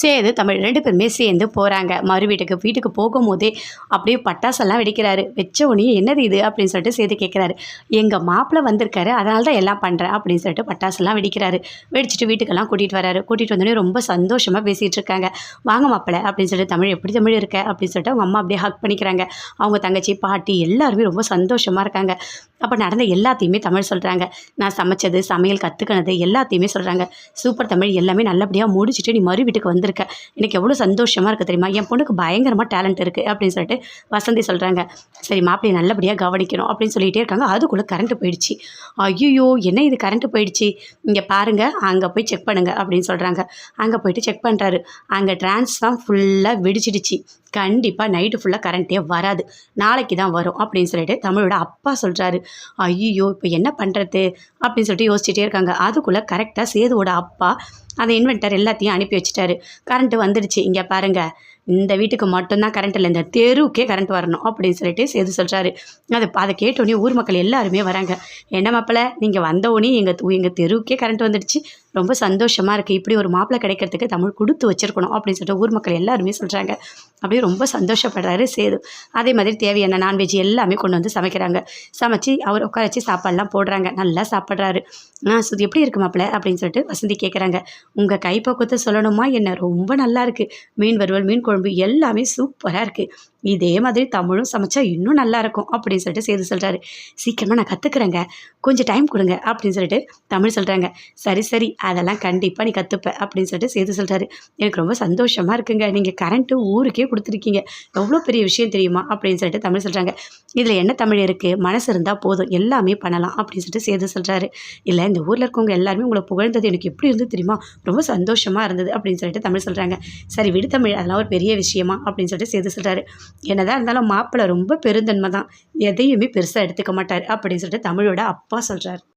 சேது, தமிழ் 2 பேருமே சேர்ந்து போறாங்க. மறு வீட்டுக்கு போகும்போதே அப்படியே பட்டாசெல்லாம் வெடிக்கிறாரு. வெச்ச உடனே "என்னது இது?" அப்படின்னு சொல்லிட்டு சேது கேட்குறாரு. "எங்க மாப்பிள வந்திருக்காரு. அதனால தான் எல்லாம் பண்றேன்." அப்படின்னு சொல்லிட்டு பட்டாசுலாம் வெடிக்கிறாரு. வெடிச்சுட்டு வீட்டுக்கெல்லாம் கூட்டிட்டு வராரு. கூட்டிட்டு வந்தோடனே ரொம்ப சந்தோஷமா பேசிட்டு இருக்காங்க. "வாங்க மாப்பிள" அப்படின்னு சொல்லிட்டு, "தமிழ் எப்படி தமிழ் இருக்க?" அப்படின்னு சொல்லிட்டு அவங்க அம்மா அப்படியே ஹக் பண்ணிக்கிறாங்க. அவங்க தங்கச்சி, பாட்டி எல்லாருமே ரொம்ப சந்தோஷமா இருக்காங்க. அப்போ நடந்த எல்லாத்தையுமே தமிழ் சொல்கிறாங்க. நான் சமைச்சது, சமையல் கற்றுக்கினது எல்லாத்தையுமே சொல்கிறாங்க. "சூப்பர் தமிழ், எல்லாமே நல்லபடியாக முடிச்சுட்டு நீ மறு வீட்டுக்கு வந்திருக்க. எனக்கு எவ்வளோ சந்தோஷமாக இருக்குது தெரியுமா? என் பொண்ணுக்கு பயங்கரமாக டேலண்ட் இருக்குது." அப்படின்னு சொல்லிட்டு வசந்தி சொல்கிறாங்க. சரி, மாப்பிள்ளையை நல்லபடியாக கவனிக்கணும் அப்படின்னு சொல்லிகிட்டே இருக்காங்க. அதுக்குள்ளே கரண்ட்டு போயிடுச்சு. "ஐயோ, என்ன இது கரண்ட்டு போயிடுச்சு? இங்கே பாருங்கள், அங்கே போய் செக் பண்ணுங்கள்." அப்படின்னு சொல்கிறாங்க. அங்கே போயிட்டு செக் பண்ணுறாரு. அங்கே டிரான்ஸ்ஃபார்ம் ஃபுல்லாக வெடிச்சிடுச்சு. கண்டிப்பாக நைட்டு ஃபுல்லாக கரண்ட்டே வராது, நாளைக்கு தான் வரும் அப்படின்னு சொல்லிட்டு தமிழோட அப்பா சொல்கிறாரு. ஐயோ, இப்போ என்ன பண்ணுறது அப்படின்னு சொல்லிட்டு யோசிச்சுட்டே இருக்காங்க. அதுக்குள்ளே கரெக்டாக சேதுவோட அப்பா அந்த இன்வெர்ட்டர் எல்லாத்தையும் அனுப்பி வச்சுட்டாரு. கரண்ட்டு வந்துடுச்சு. "இங்கே பாருங்கள், இந்த வீட்டுக்கு மட்டும்தான் கரண்ட் இல்லை, இந்த தெருவுக்கே கரண்ட் வரணும்." அப்படின்னு சொல்லிட்டு சேது சொல்கிறாரு. அதை கேட்டோடனே ஊர் மக்கள் எல்லாருமே வராங்க. "என்ன மாப்பிள்ள, நீங்கள் வந்தோடனே எங்கள் தெருவுக்கே கரண்ட் வந்துடுச்சு, ரொம்ப சந்தோஷமாக இருக்குது. இப்படி ஒரு மாப்பிள்ளை கிடைக்கிறதுக்கு தமிழ் கொடுத்து வச்சுருக்கணும்." அப்படின்னு சொல்லிட்டு ஊர் மக்கள் எல்லாருமே சொல்கிறாங்க. அப்படியே ரொம்ப சந்தோஷப்படுறாரு சேது. அதே மாதிரி தேவையான நான்வெஜ் எல்லாமே கொண்டு வந்து சமைக்கிறாங்க. சமைச்சு அவர் உட்கார வச்சு சாப்பாடெல்லாம் போடுறாங்க. நல்லா சாப்பிட்றாரு. "சுது எப்படி இருக்கு மாப்பிள்ள?" அப்படின்னு சொல்லிட்டு வசந்தி கேட்குறாங்க. "உங்கள் கைப்பக்குவத்தை சொல்லணுமா என்ன? ரொம்ப நல்லா இருக்குது. மீன் வறுவல், மீன் குழம்பு எல்லாமே சூப்பராக இருக்குது. இதே மாதிரி தமிழும் சமைச்சா இன்னும் நல்லாயிருக்கும்." அப்படின்னு சொல்லிட்டு சேது சொல்கிறாரு. "சீக்கிரமாக நான் கற்றுக்குறேங்க, கொஞ்சம் டைம் கொடுங்க." அப்படின்னு சொல்லிட்டு தமிழ் சொல்கிறாங்க. "சரி சரி, அதெல்லாம் கண்டிப்பாக நீ கற்றுப்ப." அப்படின்னு சொல்லிட்டு சேது சொல்கிறாரு. "எனக்கு ரொம்ப சந்தோஷமாக இருக்குங்க. நீங்கள் கரண்ட்டு ஊருக்கே கொடுத்துருக்கீங்க, எவ்வளோ பெரிய விஷயம் தெரியுமா?" அப்படின்னு சொல்லிட்டு தமிழ் சொல்கிறாங்க. "இதில் என்ன தமிழ் இருக்குது? மனசு இருந்தால் போதும், எல்லாமே பண்ணலாம்." அப்படின்னு சொல்லிட்டு சேது சொல்கிறாரு. "இல்லை, இந்த ஊரில் இருக்கவங்க எல்லாருமே உங்களை புகழ்ந்தது எனக்கு எப்படி இருந்தது தெரியுமா? ரொம்ப சந்தோஷமாக இருந்தது." அப்படின்னு சொல்லிட்டு தமிழ் சொல்கிறாங்க. "சரி விடு தமிழ், அதெல்லாம் ஒரு பெரிய விஷயமா?" அப்படின்னு சொல்லிட்டு சேது சொல்கிறாரு. "என்னதான் இருந்தாலும் மாப்பிள்ளை ரொம்ப பெருந்தன்மை தான், எதையுமே பெருசாக எடுத்துக்க மாட்டார்." அப்படின்னு சொல்லிட்டு தமிழோட அப்பா சொல்கிறார்.